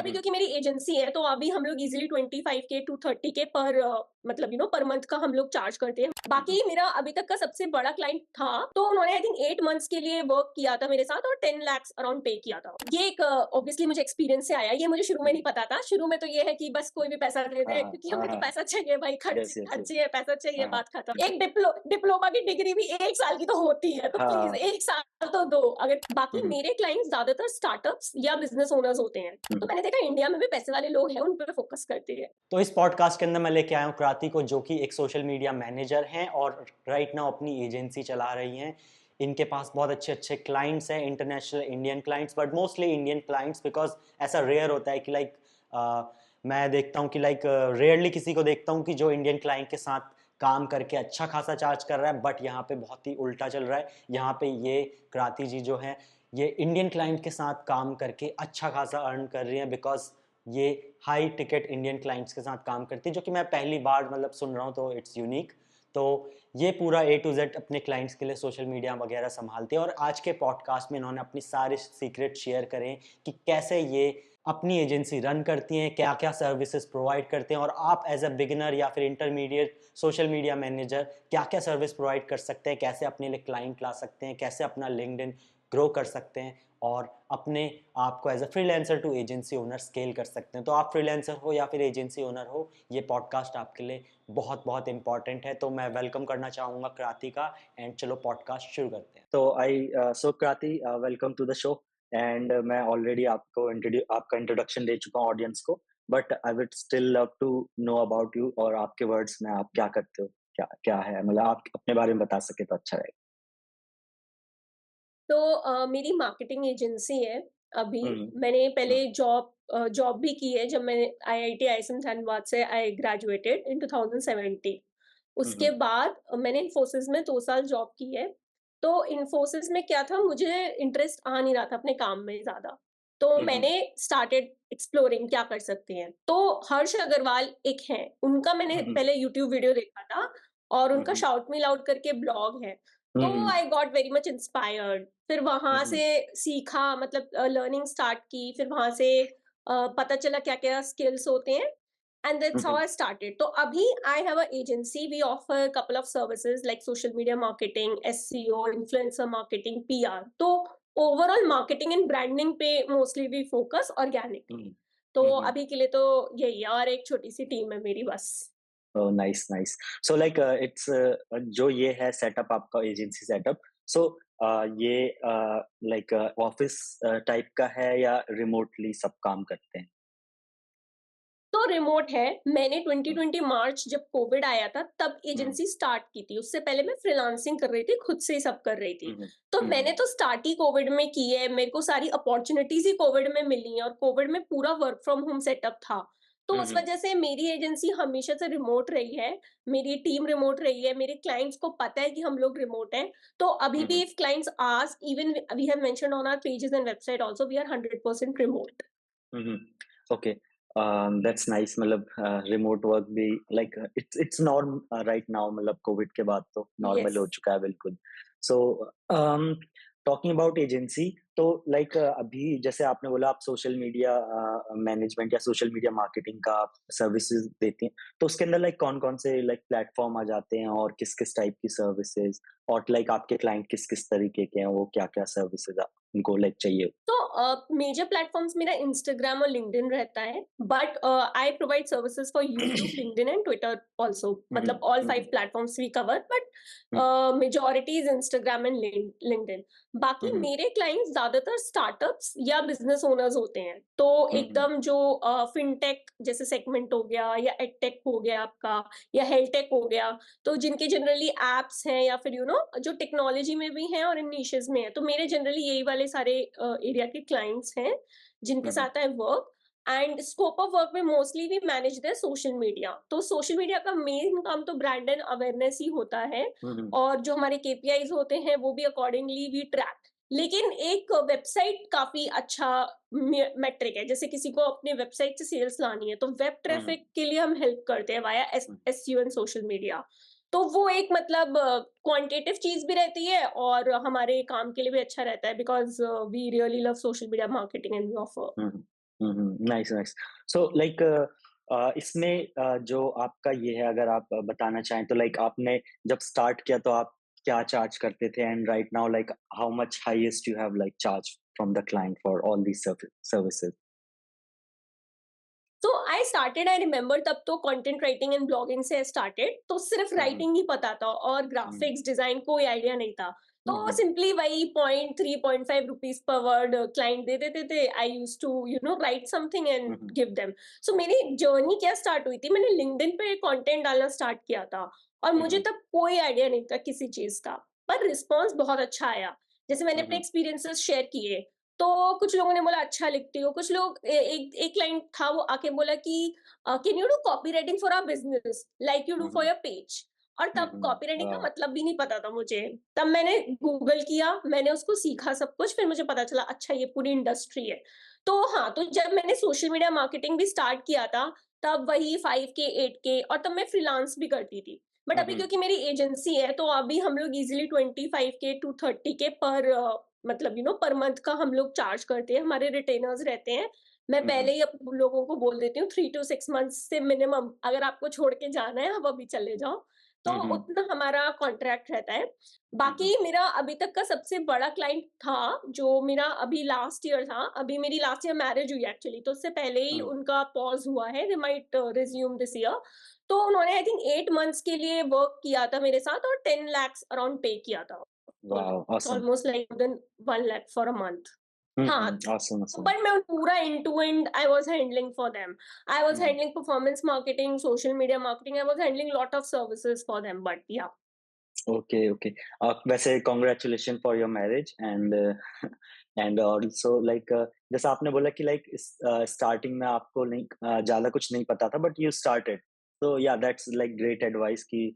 अभी हुँ, क्योंकि मेरी एजेंसी है, तो अभी हम लोग इज़िली 25 के टू 30 के पर मतलब पर मंथ का हम लोग चार्ज करते हैं। हुँ, हुँ। बाकी मेरा अभी तक का सबसे बड़ा क्लाइंट था, तो उन्होंने आई थिंक 8 मंथ्स के लिए वर्क किया था मेरे साथ और 10 लाख अराउंड पे किया था। ये एक ऑब्वियसली मुझे एक्सपीरियंस से आया, ये मुझे शुरू में नहीं पता था। शुरू में तो ये है कि बस कोई भी पैसा दे हाँ, दे हाँ। क्योंकि हाँ, हमें तो हाँ। पैसा चाहिए भाई, खर्च यस, यस, खर्च यस। चाहिए, पैसा चाहिए, हाँ, हाँ। बात खत्म। एक डिप्लोमा की डिग्री भी 1 साल की तो होती है, तो प्लीज़ हाँ। 1 साल तो दो। अगर हुँ, बाकी हुँ, मेरे क्लाइंट्स ज़्यादातर स्टार्टअप्स या बिज़नेस ओनर्स होते हैं। हुँ, तो हुँ। मैंने देखा इंडिया में भी पैसे वाले लोग हैं, उन पे फोकस करते हैं। तो इस पॉडकास्ट के अंदर मैं लेके आया हूँ क्रांति को, जो कि एक सोशल मीडिया मैनेजर हैं और राइट नाउ अपनी एजेंसी चला रही हैं। इनके पास बहुत अच्छे-अच्छे क्लाइंट्स हैं, international Indian clients, but mostly Indian clients, because ऐसा रेयर होता है कि मैं देखता हूँ कि रेयरली किसी को देखता हूँ कि जो इंडियन क्लाइंट के साथ काम करके अच्छा खासा चार्ज कर रहा है, बट यहाँ पे बहुत ही उल्टा चल रहा है। यहाँ पे ये क्रांति जी जो हैं, ये इंडियन क्लाइंट के साथ काम करके अच्छा खासा अर्न कर रही हैं, बिकॉज़ ये हाई टिकट इंडियन क्लाइंट्स के साथ काम करती है, जो कि मैं पहली बार सुन रहा हूँ, तो इट्स यूनिक। तो ये पूरा ए टू जेड अपने क्लाइंट्स के लिए सोशल मीडिया वगैरह संभालते हैं, और आज के पॉडकास्ट में इन्होंने अपनी सारे सीक्रेट शेयर करें कि कैसे ये अपनी एजेंसी रन करती हैं, क्या-क्या सर्विसेज प्रोवाइड करते हैं, और आप एज़ अ बिगिनर या फिर इंटरमीडिएट सोशल मीडिया मैनेजर क्या-क्या सर्विस प्रोवाइड कर सकते हैं, कैसे अपने लिए क्लाइंट ला सकते हैं, कैसे अपना लिंक्डइन ग्रो कर सकते हैं, और अपने आप को as a freelancer to agency owner scale कर सकते हैं। तो आप फ्रीलांसर हो या फिर एजेंसी ओनर हो, ये पॉडकास्ट आपके लिए बहुत-बहुत इम्पोर्टेंट है। तो मैं वेलकम करना चाहूँगा क्रांति का, एंड चलो पॉडकास्ट शुरू करते हैं। तो so Kranti, welcome to the show. And मैं ऑलरेडी आपका इंट्रोडक्शन दे चुका हूँ ऑडियंस को, but I would still love to know about you, और आपके वर्ड्स में आप क्या करते हो? क्या क्या है? आप अपने बारे में बता सकें तो अच्छा रहेगा। तो मेरी मार्केटिंग एजेंसी है अभी। हुँ, हुँ। मैंने हुँ, पहले जॉब भी की है जब मैं आईआईटी आईएसएम धनबाद से आई ग्रेजुएटेड इन 2017। हुँ, उसके हुँ, बाद मैंने इन्फोसिस में 2 साल जॉब की है। तो इन्फोसिस में क्या था, मुझे इंटरेस्ट आ नहीं रहा था अपने काम में ज़्यादा। तो हुँ, हुँ, मैंने स्टार्टेड एक्सप्लोरिंग क्या कर सकते हैं। तो हर्ष अग्रवाल एक हैं, उनका मैंने हुँ, हुँ, पहले यूट्यूब वीडियो देखा था और हुँ, उनका हुँ, शाउट मी लाउड करके ब्लॉग है। हुँ, तो um, I got very much inspired. फिर हुँ, वहाँ हुँ, से सीखा, मतलब लर्निंग स्टार्ट की, फिर वहाँ से पता चला क्या-क्या स्किल्स होते हैं and um, that's how um. I started. तो अभी I have a agency, we offer couple of services like social media marketing, SEO, influencer marketing, PR. तो ओवरऑल मार्केटिंग एंड ब्रांडिंग पे mostly we focus um, organically. Um, तो हुँ, हुँ। अभी के लिए तो यही है और एक छोटी-सी टीम है मेरी बस। Oh! Nice, nice. So it's जो ये है सेटअप आपका एजेंसी सेटअप, सो ये ऑफ़िस टाइप का है या रिमोटली सब काम करते हैं? तो रिमोट है। मैंने हुँ, 2020 मार्च जब कोविड आया था तब हुँ, एजेंसी स्टार्ट की थी। उससे पहले मैं फ्रीलांसिंग कर रही थी, खुद से ही सब कर रही हुँ, थी। हुँ, तो हुँ, मैंने हुँ, तो स्टार्ट ही कोविड में की है। मेरे को सारी अपॉर्च्युनिटीज़ ही कोविड में मिली हैं और कोविड में पूरा वर्क फ्रॉम होम सेटअप था। तो हुँ, उस हुँ, वजह से मेरी एजेंसी हमेशा से रिमोट रही है, मेरी टीम रिमोट रही है, मेरे क्लाइंट्स को पता है कि हम लोग रिमोट हैं। तो अभी हुँ, भी हुँ, if clients ask, even we have mentioned on our pages and website also, we are 100% remote. Um, um. Okay, that's nice. Remote work भी it's norm right now, COVID के बाद तो नॉर्मल यस। हो चुका है बिल्कुल। सो टॉकिंग अबाउट एजेंसी, तो अभी जैसे आपने बोला आप सोशल मीडिया मैनेजमेंट या सोशल मीडिया मार्केटिंग का सर्विसेज देती हैं, तो उसके अंदर कौन-कौन से प्लेटफ़ॉर्म आ जाते हैं, और किस-किस टाइप की सर्विसेज, और आपके क्लाइंट किस-किस तरीके के हैं, वो क्या-क्या सर्विसेज उनको चाहिए? तो मेजर प्लेटफॉर्म्स मेरा इंस्टाग्राम और लिंक्डइन रहता है, but I provide services for YouTube, LinkedIn and Twitter also. Um, हुँ, मतलब all um, 5 um, platforms we cover, but um, majority is Instagram and LinkedIn. Um, बाकी हुँ, मेरे क्लाइंट्स ज्यादातर स्टार्टअप्स या बिजनेस ओनर्स होते हैं। तो हुँ, हुँ, एकदम जो फिनटेक जैसे सेगमेंट हो गया, या एडटेक हो गया आपका, या हेल्थ टेक हो गया, तो जिनके जनरली एप्स हैं या फिर जो टेक्नोलॉजी में भी हैं और इन निशेस में है। तो मेरे जनरली यही वाले सारे एरिया के क्लाइंट्स हैं जिनके हुँ, हुँ, साथ I work. And scope of work में mostly we manage the social media. तो सोशल मीडिया का मेन काम तो ब्रांड एंड अवेयरनेस ही होता है, हुँ, हुँ, और जो हमारे केपीआईज होते हैं वो भी अकॉर्डिंगली वी ट्रैक। लेकिन एक वेबसाइट काफी अच्छा मेट्रिक है। जैसे किसी को अपने वेबसाइट से सेल्स लानी है, तो वेब हुँ, हुँ, ट्रैफिक के लिए हम हेल्प करते हैं via hmm, SEO and social media. तो वो एक मतलब क्वांटिटेटिव चीज़ भी रहती है और हमारे काम के लिए भी अच्छा रहता है, because we really love social media marketing and we offer. Hmm, hmm. Nice nice. So like इसमें जो आपका ये है, अगर आप बताना चाहें तो लाइक आपने जब स्टार्ट किया तो आप क्या चार्ज करते थे, and right now like how much highest you have like charge from the client for all these services? तो आई स्टार्टेड, आई रिमेंबर तब तो कंटेंट राइटिंग एंड ब्लॉगिंग से स्टार्टेड, तो सिर्फ राइटिंग ही पता था और ग्राफिक्स डिजाइन कोई आइडिया नहीं था। तो सिंपली वही 0.3 0.5 रुपीज पर वर्ड क्लाइंट दे देते थे। I use to write something and give them. So मेरी जर्नी क्या स्टार्ट हुई थी, मैंने लिंक्डइन पे कंटेंट डालना स्टार्ट किया था और मुझे तब कोई आइडिया नहीं था किसी चीज का, पर रिस्पॉन्स बहुत अच्छा आया। जैसे मैंने अपने एक्सपीरियंसेस शेयर किए, तो कुछ लोगों ने बोला अच्छा लिखती हो, कुछ लोग एक एक क्लाइंट था वो आके बोला कि can you do copy writing for our business like you do for your page. और तब कॉपी राइटिंग का मतलब भी नहीं पता था मुझे। तब मैंने गूगल किया, मैंने उसको सीखा सब कुछ, फिर मुझे पता चला अच्छा ये पूरी इंडस्ट्री है। तो हाँ, तो जब मैंने सोशल मीडिया मार्केटिंग भी स्टार्ट किया था, तब वही 5K 8K, और तब मैं फ्रीलांस भी करती थी। बट अभी क्योंकि मेरी एजेंसी है, तो अभी हम लोग इजिली 25K to 30K पर मतलब पर मंथ का हम लोग चार्ज करते हैं, हमारे रिटेनर्स रहते हैं। मैं पहले ही लोगों को बोल देती हूँ 3 to 6 मंथ्स से मिनिमम, अगर आपको छोड़ के जाना है आप अभी चले जाओ, तो उतना हमारा कॉन्ट्रैक्ट रहता है। बाकी मेरा अभी तक का सबसे बड़ा क्लाइंट था, जो मेरा अभी लास्ट ईयर था। अभी मेरी लास्ट ईयर मैरिज हुई एक्चुअली, तो उससे पहले ही उनका पॉज हुआ है, they might resume this year. तो उन्होंने आई थिंक 8 मंथ्स के लिए वर्क किया था मेरे साथ और 10 lakhs अराउंड पे किया था। Wow, awesome. Almost like more than 1 lakh for a month. हाँ, ऑसम ऑसम। बट मैं पूरा end to end I was handling for them. I was handling performance marketing, social media marketing, I was handling lot of services for them, but yeah. Okay okay. वैसे congratulation for your marriage, and and also like जैसा आपने बोला कि like starting में आपको नहीं ज्यादा कुछ नहीं पता था, बट यू स्टार्टेड। तो या दैट्स लाइक ग्रेट एडवाइस कि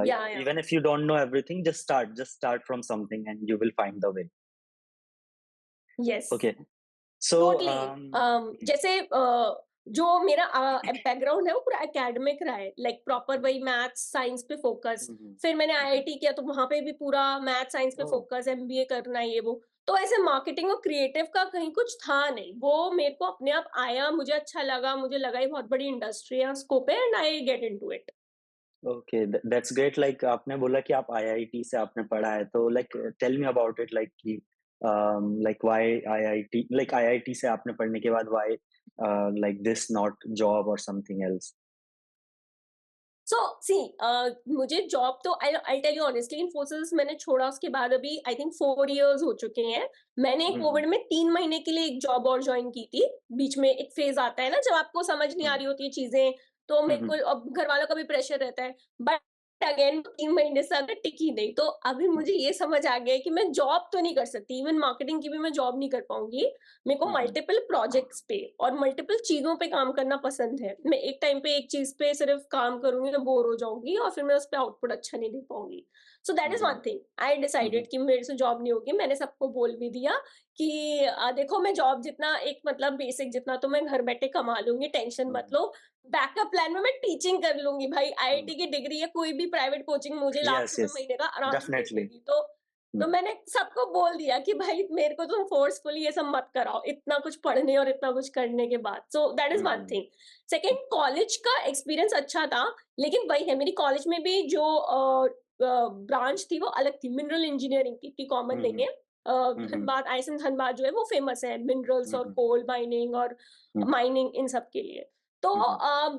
या even if you don't know everything, just start from something and you will find the way. Yes, okay. So totally. जैसे जो मेरा बैकग्राउंड है वो पूरा एकेडमिक रहा है, लाइक प्रॉपर वही मैथ्स साइंस पे फोकस। फिर मैंने आईआईटी किया, तो वहां पे भी पूरा मैथ साइंस पे फोकस, एमबीए करना है ये वो। तो ऐसे मार्केटिंग और क्रिएटिव का कहीं कुछ था नहीं, वो मेरे को अपने आप आया, मुझे अच्छा लगा, मुझे लगा ये बहुत बड़ी इंडस्ट्री है, स्कोप है, and I get into it. Okay, that's great. Like आपने बोला कि आप आईआईटी से आपने पढ़ा है, तो like tell me about it, like कि like why IIT, like IIT से आपने पढ़ने के बाद why like this not job और समथिंग एल्स? सो सी, मुझे जॉब तो I tell you honestly, Infosys मैंने छोड़ा उसके बाद अभी आई थिंक 4 years हो चुके हैं। मैंने कोविड में 3 महीने के लिए एक जॉब और ज्वाइन की थी। बीच में एक फेज आता है ना, जब आपको समझ नहीं आ रही होती है चीजें, तो मेरे को अब घर वालों का भी प्रेशर रहता है। बट अगेन 3 महीने से अगर टिकी नहीं, तो अभी मुझे ये समझ आ गया है कि मैं जॉब तो नहीं कर सकती, इवन मार्केटिंग की भी मैं जॉब नहीं कर पाऊंगी। मेरे को मल्टीपल प्रोजेक्ट्स पे और मल्टीपल चीजों पे काम करना पसंद है। मैं एक टाइम पे एक चीज पे सिर्फ काम करूंगी तो बोर हो जाऊंगी और फिर मैं उस पर आउटपुट अच्छा नहीं दे पाऊंगी। So that is one thing I decided कि मेरे से जॉब नहीं होगी। मैंने सबको बोल भी दिया कि देखो, मैं जॉब जितना एक मतलब बेसिक जितना तो मैं घर बैठे कमा लूंगी, टेंशन मत लो। बैकअप प्लान में मैं टीचिंग कर लूंगी भाई, आईआईटी की डिग्री है, कोई भी प्राइवेट कोचिंग मुझे लाख यस रुपए यस, महीने का आराम से दे डेफिनेटली। देगी। तो मैंने सबको बोल दिया कि भाई मेरे को तुम फोर्सफुली ये सब मत कराओ, इतना कुछ पढ़ने और इतना कुछ करने के बाद। So that is one thing. Second, college का एक्सपीरियंस अच्छा था, लेकिन वही है, मेरी कॉलेज में भी जो ब्रांच थी वो अलग थी, मिनरल इंजीनियरिंग की, इतनी कॉमन नहीं है। धनबाद, आईएसएम धनबाद जो है वो फेमस है मिनरल्स और कोल माइनिंग और माइनिंग इन सब के लिए। तो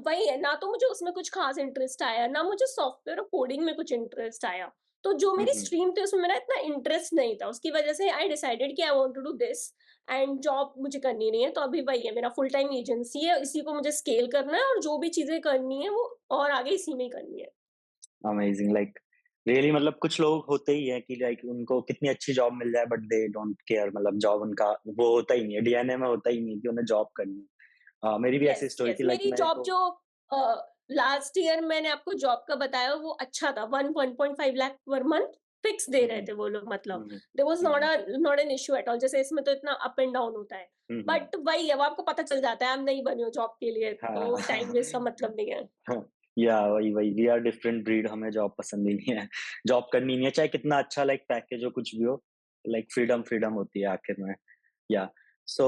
वही है ना, तो मुझे उसमें कुछ खास इंटरेस्ट आया ना, मुझे सॉफ्टवेयर और कोडिंग में कुछ इंटरेस्ट आया। तो जो मेरी स्ट्रीम थी उसमें मेरा इतना इंटरेस्ट नहीं था, उसकी वजह से आई डिसाइडेड कि I want to do this, and job मुझे करनी नहीं है। तो अभी वही है, मेरा फुल टाइम एजेंसी है, इसी को मुझे स्केल करना है, और जो भी चीजें करनी है वो और आगे इसी में ही करनी है। Amazing, like really. मतलब कुछ लोग होते ही हैं कि लाइक उनको कितनी अच्छी जॉब मिल जाए, बट दे डोंट केयर। मतलब जॉब उनका वो होता ही नहीं है, डीएनए में होता ही नहीं है कि उन्हें जॉब करनी है। मेरी भी ऐसी यस स्टोरी यस, थी, लाइक मेरी मेरे जॉब को। जो लास्ट ईयर मैंने आपको जॉब का बताया वो अच्छा था, 1.5 लाख पर मंथ फिक्स दे रहे हम्म थे वो लोग, मतलब hmm there was hmm not an issue at all. जैसे इसमें तो इतना अप एंड डाउन होता है, हम्म, बट वही है, वो आपको पता चल जाता है, आप नहीं बने हो जॉब के लिए, तो टाइम वेस्ट का हाँ। मतलब नहीं है। या वही वही, वी आर डिफरेंट ब्रीड, हमें जॉब पसंद ही नहीं है। जॉब करनी नहीं है, चाहे कितना अच्छा लाइक पैकेज हो, कुछ भी हो। लाइक फ्रीडम फ्रीडम होती है आखिर में। या सो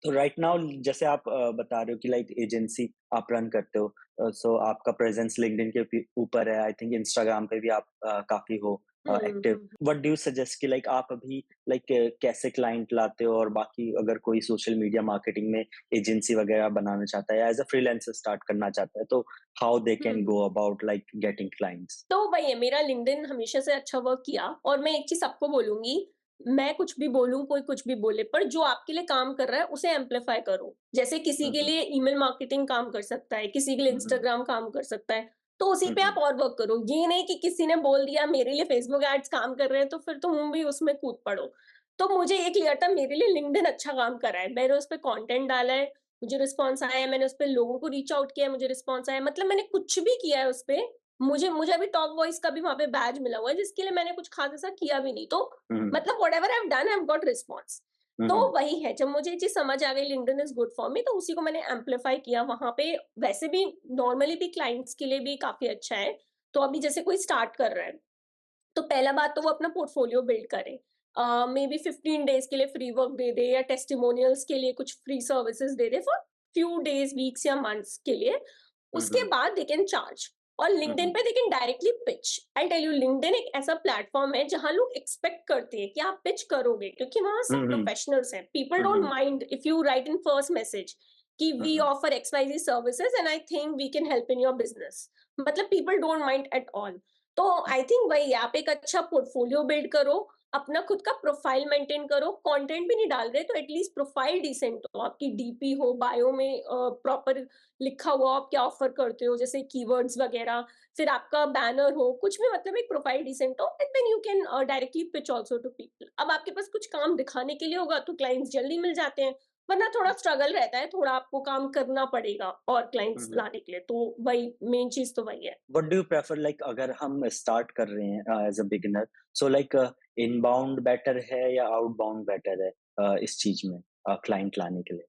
तो राइट नाउ जैसे आप बता रहे हो कि लाइक एजेंसी आप रन करते हो, सो आपका प्रेजेंस लिंक्डइन के ऊपर है, आई थिंक इंस्टाग्राम पे भी आप काफी हो हुँ, एक्टिव। हुँ। व्हाट डू यू सजेस्ट कि लाइक आप अभी लाइक कैसे क्लाइंट लाते हो, और बाकी अगर कोई सोशल मीडिया मार्केटिंग में एजेंसी वगैरह बनाना चाहता है या एज अ फ्रीलांसर स्टार्ट करना चाहता है, तो how they hmm, can hmm. Go about like getting clients? तो वही है, मेरा लिंक्डइन हमेशा से अच्छा वर्क किया और मैं एक चीज़ सबको बोलूँगी, मैं कुछ भी बोलूँ, कोई कुछ भी बोले, पर जो आपके लिए काम कर रहा है, उसे एम्प्लीफाई करो। जैसे किसी हुँ, के हुँ। लिए ईमेल मार्केटिंग काम कर सकता है, किसी के लिए हुँ, हुँ। इंस्टाग्राम काम कर सकता है, तो उसी हुँ, पे आप हुँ। और वर्क करो। ये नहीं कि किसी ने बोल दिया मेरे लिए फेसबुक एड्स काम कर रहे हैं, तो फिर तुम भी उसमें कूद पड़ो। तो मुझे ये क्लियर था मेरे लिए लिंक्डइन अच्छा काम कर रहा है, मैंने उस पे कंटेंट डाला है, मुझे रिस्पॉन्स आया है, मैंने उस पे लोगों को रीच आउट किया है, मुझे रिस्पॉन्स आया है, मतलब मैंने कुछ भी किया है उस पे, मुझे मुझे अभी टॉप वॉइस का भी वहाँ पे बैज मिला हुआ है, जिसके लिए मैंने कुछ खास ऐसा किया भी नहीं। तो हुँ, हुँ। मतलब whatever I have done, I have got response. हुँ, तो हुँ। वही है, जब मुझे ये चीज़ समझ आ गई LinkedIn is good for me, तो उसी को मैंने एम्प्लीफाई किया वहाँ पे। वैसे भी नॉर्मली भी क्लाइंट्स के लिए भी काफ़ी अच्छा है। तो अभी जैसे कोई स्टार्ट कर रहा है, तो पहला बात तो वो अपना पोर्टफोलियो बिल्ड करे। मे बी 15 डेज़ के लिए फ्री वर्क दे दे या टेस्टिमोनियल्स के लिए कुछ free services they they for few days, weeks या मंथ्स के लिए। हुँ, उसके हुँ। बाद दे कैन चार्ज और हुँ, लिंक्डइन हुँ। पे they can directly pitch. I tell you, LinkedIn एक ऐसा प्लेटफ़ॉर्म है जहाँ लोग एक्सपेक्ट करते हैं कि आप पिच करोगे, क्योंकि वहाँ हुँ, सब हुँ। प्रोफेशनल्स हैं। पीपल हुँ, डोंट हुँ। Mind if you write in first message कि हुँ, वी हुँ। Offer XYZ services and I think we can help in your business. मतलब people don't mind at all. तो आई थिंक वही, आप एक अच्छा पोर्टफोलियो बिल्ड करो, अपना खुद का प्रोफाइल मेंटेन करो, कंटेंट भी नहीं डाल रहे तो एटलीस्ट प्रोफाइल डिसेंट हो, आपकी डीपी हो, बायो में प्रॉपर लिखा हुआ हो आप क्या ऑफर करते हो, जैसे कीवर्ड्स वगैरह, फिर आपका बैनर हो, कुछ भी, मतलब एक प्रोफाइल डिसेंट हो, and then you can directly pitch also to people. अब आपके पास कुछ काम दिखाने के लिए होगा तो क्लाइंट्स जल्दी मिल जाते हैं, वरना थोड़ा स्ट्रगल रहता है, थोड़ा आपको काम करना पड़ेगा और हुँ, क्लाइंट्स हुँ। लाने के लिए। तो वही मेन चीज तो वही है। What do you prefer, like अगर हम स्टार्ट कर रहे हैं as a beginner, so like inbound better है या आउटबाउंड बेटर है इस चीज में क्लाइंट लाने के लिए?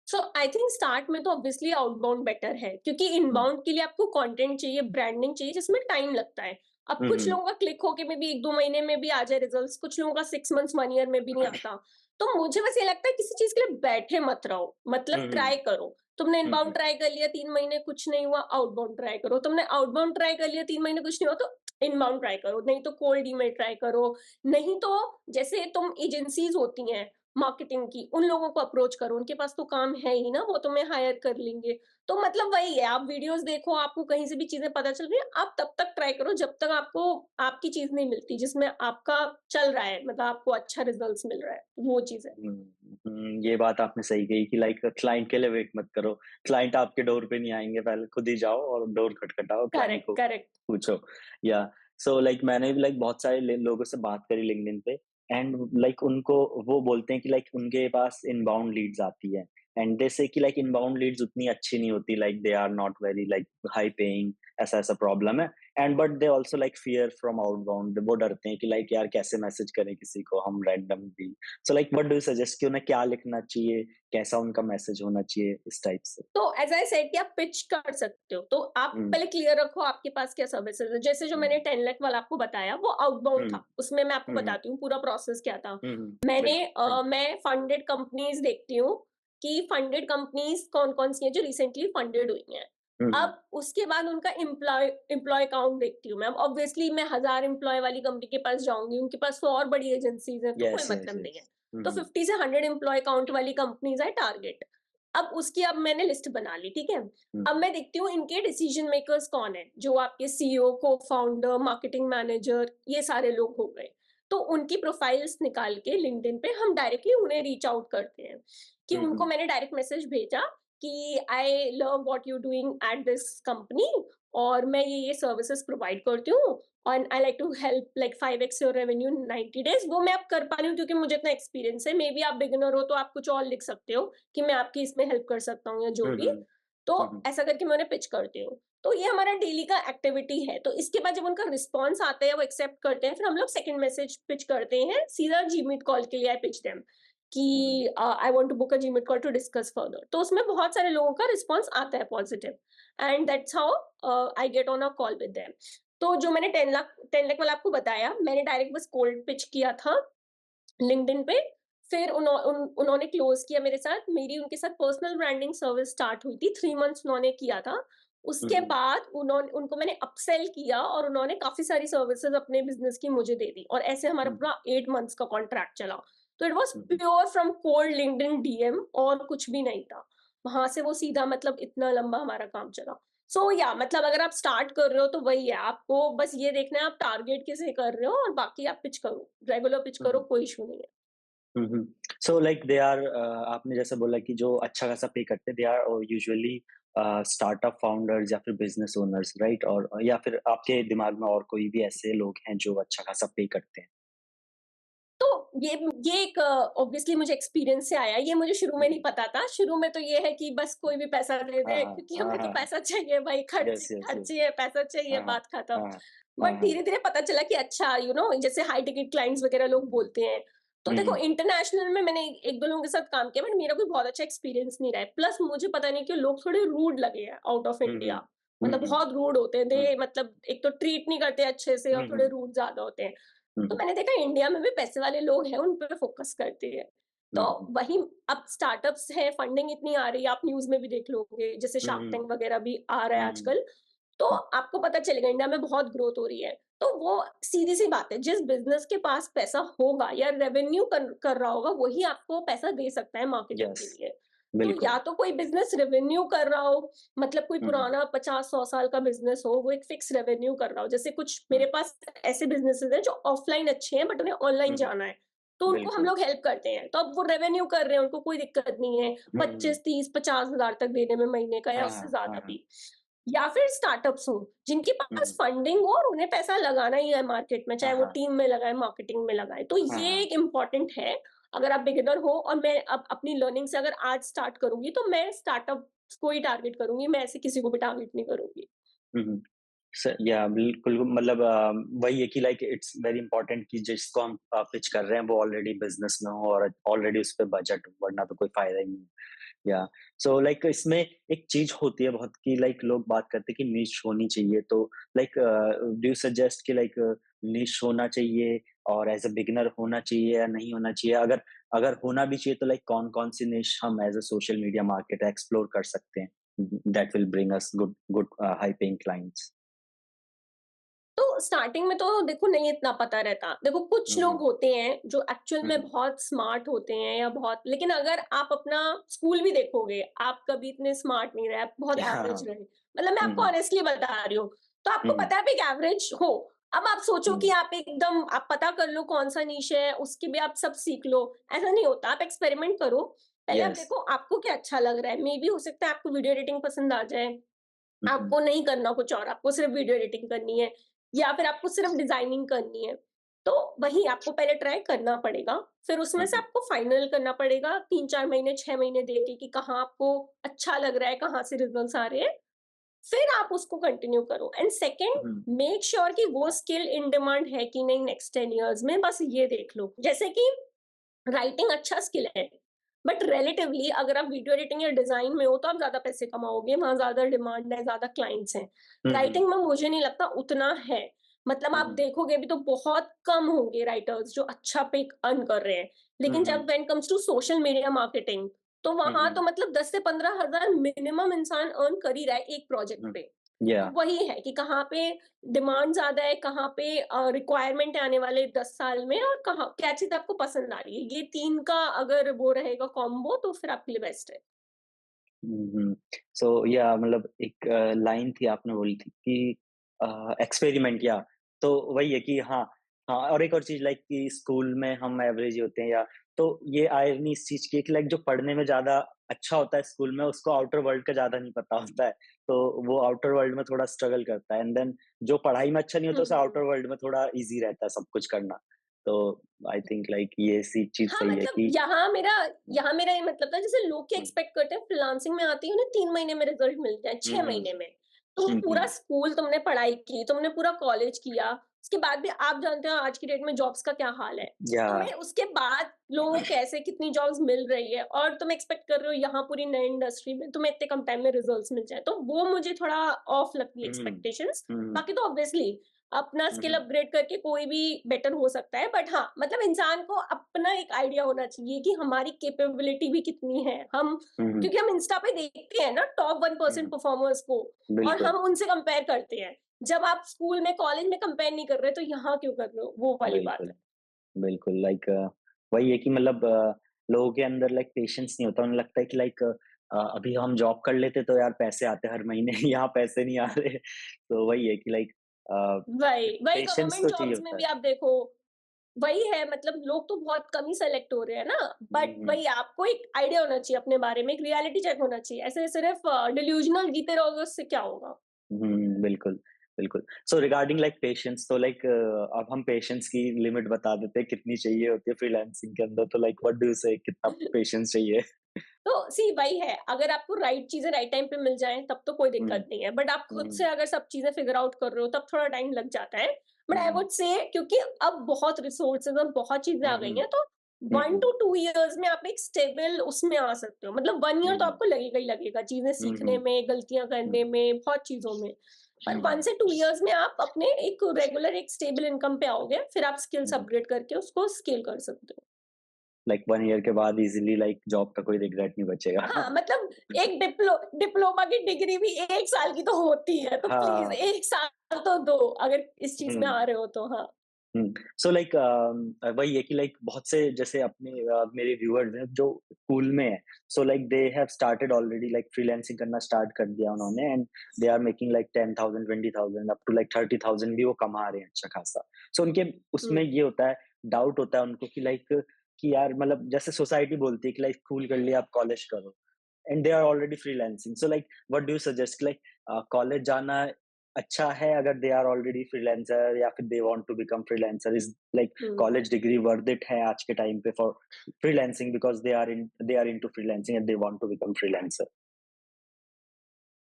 सो आई थिंक स्टार्ट में तो ऑब्वियसली आउटबाउंड बेटर है, क्योंकि हुँ। इनबाउंड के लिए आपको कंटेंट चाहिए, ब्रांडिंग चाहिए, जिसमें टाइम लगता है। अब हुँ, कुछ हुँ। लोगों का क्लिक होके में भी 1-2 महीने में भी आ जाए रिजल्ट्स, कुछ लोगों का 6 मंथ्स 1 ईयर में भी नहीं आता। तो मुझे बस ये लगता है किसी चीज़ के लिए बैठे मत रहो, मतलब हुँ, हुँ। ट्राई करो। तुमने हुँ, इनबाउंड हुँ। ट्राई कर लिया 3 महीने कुछ नहीं हुआ, आउटबाउंड ट्राई करो। तुमने आउटबाउंड ट्राई कर लिया 3 महीने कुछ नहीं हुआ तो इनबाउंड ट्राई करो, नहीं तो कोल्ड ईमेल ट्राई करो। नहीं तो जैसे तुम एजेंसीज़ होती हैं मार्केटिंग की, उन लोगों को अप्रोच करो, उनके पास तो काम है ही ना, वो तुम्हें हायर कर लेंगे। तो मतलब वही है, आप वीडियोज़ देखो, आपको कहीं से भी चीज़ें पता चल रही हैं, आप तब तक ट्राई करो जब तक आपको आपकी चीज़ नहीं मिलती, जिसमें आपका चल रहा है, मतलब आपको अच्छा रिज़ल्ट्स मिल रहा है, वो चीज़ है। हुँ, ये बात आपने सही कही कि लाइक क्लाइंट के लिए वेट मत करो। क्लाइंट आपके डोर पे नहीं आएँगे, पहले खुद ही जाओ और डोर खटखटाओ, क्लाइंट करेक्ट, को करेक्ट। पूछो। या सो लाइक मैंने भी लाइक बहुत सारे लोगों से बात करी लिंक्डइन पे, एंड लाइक उनको वो बोलते हैं कि लाइक उनके पास इनबाउंड लीड्स आती है, एंड दे से कि लाइक इनबाउंड लीड्स उतनी अच्छी नहीं होती, like they are not very like high paying, ऐसा ऐसा प्रॉब्लम है। And but they also like fear from outbound, वो डरते हैं कि लाइक यार कैसे मैसेज करें किसी को हम randomly. So like what do you suggest कि उन्हें क्या लिखना चाहिए, कैसा उनका मैसेज होना चाहिए इस टाइप से? तो एज़ आई सेड कि आप पिच कर सकते हो, तो आप हुँ, पहले क्लियर रखो आपके पास क्या सर्विसेज़ है। जैसे जो हुँ, मैंने 10 लाख वाला आपको बताया, वो आउटबाउंड हुँ, था। उसमें मैं आपको हुँ, हुँ, बताती हूँ पूरा प्रोसेस क्या था। हुँ, हुँ, मैंने बिल्कुल, थैंक मैं फंडेड कंपनीज़ देखती हूँ कि फंडेड कंपनीज़ कौन-कौन सी हैं जो रिसेंटली फंडेड हुई हैं। यू। हुँ, हुँ, अब उसके बाद उनका एम्प्लॉयी काउंट देखती हूँ मैं। अब ऑब्वियसली मैं 1000 एम्प्लॉयी वाली कंपनी के पास जाऊँगी, उनके पास तो और बड़ी एजेंसीज़ हैं, तो कोई यस, यस, मतलब नहीं है। यस। हुँ, तो हुँ, 50 से 100 एम्प्लॉयी काउंट वाली कंपनीज़ है टारगेट। अब मैंने लिस्ट बना ली, ठीक है? हुँ, अब हुँ, मैं देखती हूँ इनके डिसीजन मेकर्स कौन है, जो आपके सीईओ, को-फाउंडर, मार्केटिंग मैनेजर, ये सारे लोग हो गए। तो उनकी प्रोफाइल्स निकाल के लिंक्डइन पे हम डायरेक्टली उन्हें रीच आउट करते हैं, कि हुँ, उनको हुँ, मैंने डायरेक्ट मैसेज भेजा कि I love what you doing at this company और मैं ये सर्विसेज प्रोवाइड करती हूँ और I like to help like 5x your revenue in 90 days. वो मैं अब कर पा रही हूँ क्योंकि मुझे इतना एक्सपीरियंस है। मे बी आप बिगिनर हो तो आप कुछ और लिख सकते हो कि मैं आपकी इसमें हेल्प कर सकता हूँ या जो हुँ, भी। हुँ, तो हुँ, हुँ, ऐसा करके मैं उन्हें पिच करती हूँ। तो ये हमारा डेली का एक्टिविटी है। तो इसके बाद जब उनका रिस्पॉन्स आता है, वो एक्सेप्ट करते हैं, फिर हम लोग सेकंड मैसेज पिच करते हैं, सीधा जीमीट कॉल के लिए आई पिच देम कि हुँ, I want to book a GMeet call to discuss further. तो उसमें बहुत सारे लोगों का रिस्पॉन्स आता है positive and that's how I get on a call with them. तो जो मैंने 10 लाख वाला आपको बताया, मैंने डायरेक्ट बस कोल्ड पिच किया था लिंक्डइन पे। फिर उन्होंने क्लोज़ किया मेरे साथ। मेरी उनके साथ पर्सनल ब्रांडिंग सर्विस स्टार्ट हुई थी, 3 मंथ्स उन्होंने किया था। हुँ, उसके हुँ, बाद उनको मैंने अपसेल किया और उन्होंने काफ़ी सारी सर्विसेज़ अपने बिज़नेस की मुझे दे दी और ऐसे हमारा हुँ, पूरा 8 मंथ्स का कॉन्ट्रैक्ट चला। तो it was hmm, hmm, pure from cold LinkedIn DM और कुछ भी नहीं था। वहाँ से वो सीधा मतलब इतना लंबा हमारा काम चला। सो या मतलब अगर आप स्टार्ट कर रहे हो तो वही है, आपको बस ये देखना है आप टारगेट किसे कर रहे हो और बाकी आप पिच करो, रेगुलर पिच हुँ, करो, हुँ, कोई इश्यू नहीं है। हुँ, हुँ। सो लाइक दे आर आपने जैसा बोला कि जो अच्छा खासा पे करते हैं, they are usually startup founders या फिर बिज़नेस ओनर्स, राइट? और या फिर आपके दिमाग में और कोई भी ऐसे लोग हैं जो अच्छा खासा पे करते हैं? तो ये ये एक ऑब्वियसली मुझे एक्सपीरियंस से आया, ये मुझे शुरू हुँ, में नहीं हुँ। पता था। शुरू में तो ये है कि बस कोई भी पैसा दे हाँ, दे हाँ। क्योंकि हाँ, हमें तो हाँ, हाँ। पैसा चाहिए भाई, खर्च यस, यस, यस। खर्ची है, पैसा चाहिए, हाँ, हाँ। बात खत्म। हाँ, हाँ। बट हाँ, हाँ। धीरे-धीरे पता चला कि अच्छा जैसे हाई टिकट क्लाइंट्स वगैरह लोग बोलते हैं। तो हुँ, देखो हुँ। इंटरनेशनल में मैंने 1-2 लोगों के साथ काम किया बट मेरा कोई बहुत अच्छा एक्सपीरियंस नहीं रहा है। प्लस मुझे पता नहीं क्यों लोग थोड़े रूड लगे हैं आउट ऑफ हुँ, हुँ। इंडिया। हुँ, मतलब हुँ। बहुत रूड होते हैं। हुँ। दे मतलब एक तो ट्रीट नहीं करते अच्छे से हुँ, और थोड़े हुँ। रूड ज़्यादा होते हैं। हुँ, तो हुँ। मैंने देखा इंडिया में भी पैसे वाले लोग हैं, उन पे फोकस करते हैं। तो हुँ, हुँ। वही अब स्टार्टअप्स हैं, फंडिंग इतनी आ रही है, आप न्यूज़ में भी देख लोगे, जैसे हुँ, शार्क हुँ। टैंक वगैरह भी आ रहा है हुँ, हुँ। आजकल। तो हुँ। आपको पता चलेगा इंडिया में बहुत ग्रोथ हो रही है। तो वो सीधी-सी बात है, जिस बिज़नेस के पास पैसा होगा या रेवेन्यू कर रहा होगा, वही आपको पैसा दे सकता है मार्केटिंग यस, के लिए। तो बिल्कुल। या तो कोई बिज़नेस रेवेन्यू कर रहा हो, मतलब कोई हुँ, हुँ। पुराना 50-100 साल का बिज़नेस हो, वो एक फिक्स रेवेन्यू कर रहा हो। जैसे कुछ हाँ। मेरे पास ऐसे बिज़नेसेज़ हैं जो ऑफलाइन अच्छे हैं बट उन्हें ऑनलाइन हुँ, हुँ। जाना है, तो उनको हम बिल्कुल। लोग हेल्प करते हैं। तो अब वो रेवेन्यू कर रहे हैं, उनको कोई दिक्कत नहीं है, हुँ, हुँ। 25, 30, 50 हज़ार तक देने में महीने का या हाँ, उससे हाँ। हाँ, ज़्यादा हाँ। भी। या फिर स्टार्टअप्स हों, जिनके हुँ, पास हुँ। फंडिंग हो और उन्हें पैसा लगाना ही है मार्केट में, हाँ, चाहे वो हाँ। टीम में लगाएँ, मार्केटिंग में लगाएँ। तो हाँ, ये हाँ। एक इम्पोर्टेंट है, अगर आप बिगिनर हो और मैं अब अपनी लर्निंग से अगर आज स्टार्ट करूँगी, तो मैं स्टार्टअप्स को ही टारगेट करूँगी, मैं ऐसे किसी को भी टारगेट नहीं करूँगी। हुँ, हुँ। या बिल्कुल मतलब वही है कि लाइक इट्स वेरी इंपॉर्टेंट कि जिसको हम पिच कर रहे हैं वो ऑलरेडी बिज़नेस में हो और ऑलरेडी उस पे बजट हो, वरना तो कोई फ़ायदा ही नहीं है। या सो लाइक इसमें एक चीज़ होती है बहुत कि लाइक लोग बात करते हैं कि निश होनी चाहिए, तो लाइक डू यू सजेस्ट कि लाइक निश होना चाहिए और एज़ अ बिगिनर होना चाहिए या नहीं होना चाहिए? अगर अगर होना भी चाहिए तो लाइक कौन-कौन सी निश हम as a social media marketer explore कर सकते हैं? That will bring us good good high paying clients. तो स्टार्टिंग में तो देखो नहीं इतना पता रहता। देखो कुछ हुँ, लोग हुँ। होते हैं जो एक्चुअल हुँ, में हुँ। बहुत स्मार्ट होते हैं या बहुत लेकिन अगर आप अपना स्कूल भी देखोगे, आप कभी इतने स्मार्ट नहीं रहे, आप बहुत हाँ, हाँ। एवरेज रहे। मतलब मैं हुँ, आपको हुँ। ऑनेस्टली बता रही हूँ। तो हुँ, आपको हुँ। पता है आप एक एवरेज हो। अब आप सोचो कि हुँ। आप एकदम आप पता कर लो कौन-सा नीश है, उसके भी आप सब सीख लो। ऐसा नहीं होता, आप एक्सपेरिमेंट करो। पहले आप यस। देखो आपको क्या अच्छा लग रहा है। मेबी हो सकता है आपको वीडियो एडिटिंग पसंद आ जाए। हुँ, हुँ। आपको नहीं करना कुछ और, आपको सिर्फ़ वीडियो एडिटिंग करनी है या फिर आपको सिर्फ़ डिज़ाइनिंग करनी है। तो वही आपको पहले ट्राई करना पड़ेगा, फिर उसमें हुँ, से हुँ। आपको फाइनल करना पड़ेगा 3-4 महीने, 6 महीने देके कि कहाँ आपको अच्छा लग रहा है, कहाँ से रिज़ल्ट्स आ रहे हैं, फिर आप उसको कंटिन्यू करो and second hmm, make sure कि वो स्किल इन डिमांड है कि नहीं नेक्स्ट 10 इयर्स में, बस ये देख लो। जैसे कि राइटिंग अच्छा स्किल है, बट रिलेटिवली अगर आप वीडियो एडिटिंग या डिज़ाइन में हो तो आप ज़्यादा पैसे कमाओगे, वहाँ ज़्यादा डिमांड है, ज़्यादा क्लाइंट्स हैं। हुँ, हुँ। राइटिंग में मुझे नहीं लगता उतना है, मतलब हुँ, आप हुँ। देखोगे भी तो बहुत कम होंगे राइटर्स जो अच्छा पे अर्न कर रहे हैं। हुँ, लेकिन हुँ। जब when comes to social media marketing, तो हुँ, वहाँ तो हुँ। मतलब 10 से 15,000 मिनिमम इंसान अर्न कर ही रहा है एक प्रोजेक्ट हुँ। पे। तो या वही है कि कहाँ पे डिमांड ज़्यादा है, कहाँ पे रिक्वायरमेंट है आने वाले 10 साल में और कहाँ क्या चीज़ आपको पसंद आ रही है। ये 3 का अगर वो रहेगा कॉम्बो तो फिर आपके लिए बेस्ट है। हुँ, हुँ। सो या मतलब एक लाइन थी आपने बोली थी कि एक्सपेरिमेंट या तो वही है कि हाँ, हाँ और एक और चीज़ लाइक कि स्कूल में हम एवरेज ही होते हैं या तो ये आयरनी इस चीज़ की है कि लाइक जो पढ़ने में ज़्यादा अच्छा होता है स्कूल में उसको आउटर वर्ल्ड का ज़्यादा नहीं पता होता है। तो वो आउटर वर्ल्ड में थोड़ा स्ट्रगल करता है एंड देन जो पढ़ाई में अच्छा नहीं होता हुँ, उसे हुँ, हुँ। आउटर वर्ल्ड में थोड़ा ईज़ी रहता है सब कुछ करना। तो आई थिंक लाइक ये सी चीज़ हाँ, सही है मतलब कि हुँ, यहाँ मेरा ये मतलब था जैसे लोग क्या हुँ, एक्सपेक्ट करते हैं फ्रीलांसिंग में आती है उन्हें 3 महीने में रिजल्ट मिल जाए, हुँ, 6 हुँ, महीने में। तुम हुँ, पूरा हुँ। स्कूल तुमने पढ़ाई की, तुमने पूरा कॉलेज किया, उसके बाद भी आप जानते हो आज की डेट में जॉब्स का क्या हाल है। या तुम्हें उसके बाद लोगों को कैसे कितनी जॉब्स मिल रही है और तुम एक्सपेक्ट कर रहे हो यहाँ पूरी नई इंडस्ट्री में तुम्हें इतने कम टाइम में रिजल्ट्स मिल जाएँ। तो वो मुझे थोड़ा ऑफ लगती है हुँ, एक्सपेक्टेशंस। हुँ, बाकी तो ऑब्वियसली अपना हुँ, स्किल हुँ। अपग्रेड करके कोई भी बेटर हो सकता है। बट हाँ, मतलब इंसान को अपना एक आइडिया होना चाहिए कि हमारी कैपेबिलिटी भी कितनी है। हम हुँ, हुँ। क्योंकि हम इंस्टा पे देखते हैं ना टॉप 1% हुँ, परफॉर्मर्स को, और बिल्कुल, हम उनसे कंपेयर करते हैं। जब आप स्कूल में, कॉलेज में कंपेयर नहीं कर रहे, तो यहाँ क्यों कर रहे हो? वो वाली बात बिल्कुल, है। बिल्कुल लाइक वही है कि मतलब लोगों के अंदर लाइक पेशेंस नहीं होता। उन्हें लगता है कि लाइक अभी हम जॉब कर लेते तो यार पैसे आते हर महीने, यहाँ पैसे नहीं आ रहे। तो वही है कि लाइक अ, वही, वही पेशेंस गवर्नमेंट तो चाहिए जॉब्स में होता भी है। आप देखो, वही है, मतलब लोग तो बहुत कम ही सेलेक्ट हो रहे हैं ना। हुँ, बट हुँ। वही आपको एक आइडिया होना चाहिए अपने बारे में, एक रियलिटी चेक होना चाहिए। ऐसे सिर्फ डिल्यूजनल जीते रहोगे, उससे क्या होगा? हुँ, बिल्कुल, बिल्कुल। सो रिगार्डिंग लाइक पेशेंस तो लाइक अब हम पेशेंस की लिमिट बता देते हैं कितनी चाहिए होती है फ्रीलांसिंग के अंदर, तो लाइक व्हाट डू यू से कितना पेशेंस चाहिए? तो सी वही है, अगर आपको राइट चीज़ें राइट टाइम पे मिल जाएँ तब तो कोई हुँ, दिक्कत नहीं है। बट आप खुद हुँ, से अगर सब चीज़ें फिगर आउट कर रहे हो तब थोड़ा टाइम लग जाता है। But I hmm, would say, क्योंकि अब बहुत रिसोर्सेज़ और बहुत चीज़ें हुँ, आ गई हुँ, हैं, तो हुँ, 1 हुँ, टू 2 इयर्स में आप एक स्टेबल उसमें आ सकते हो। मतलब 1 ईयर तो हुँ, आपको लगेगा ही लगेगा, चीज़ें हुँ, सीखने हुँ, में, गलतियाँ हुँ, करने में, बहुत चीज़ों में। पर हुँ, 1 से 2 इयर्स में आप अपने एक रेगुलर एक स्टेबल इनकम पे आओगे, फिर आप स्किल्स हुँ। अपग्रेड करके उसको स्केल कर सकते हो। लाइक 1 ईयर के बाद इज़िली लाइक जॉब का कोई रिग्रेट नहीं बचेगा। हाँ, मतलब एक डिप्लोमा की डिग्री भी 1 साल की तो होती है, तो प्लीज़ हाँ, 1 साल तो दो, अगर इस चीज़ में हुँ। आ रहे हो तो। हाँ। हुँ। सो लाइक वही है कि लाइक बहुत से जैसे अपने मेरे व्यूअर्स हैं जो स्कूल में हैं, so like they have started already like freelancing करना स्टार्ट कर दिया उन्होंने and they are making like 10,000 20,000 up to like 30,000 भी वो कमा रहे हैं अच्छा खासा। सो उनके उसमें हुँ। ये होता है, डाउट होता है उनको कि लाइक कि यार मतलब जैसे सोसाइटी बोलती है कि लाइक स्कूल कर लिया, अब कॉलेज करो and they are already freelancing. So like what do you suggest like college जाना अच्छा है अगर दे आर ऑलरेडी फ्रीलांसर या फिर they want to become freelancer is like hmm. College degree worth it है आज के टाइम पे for freelancing because they are into freelancing and they want to become freelancer.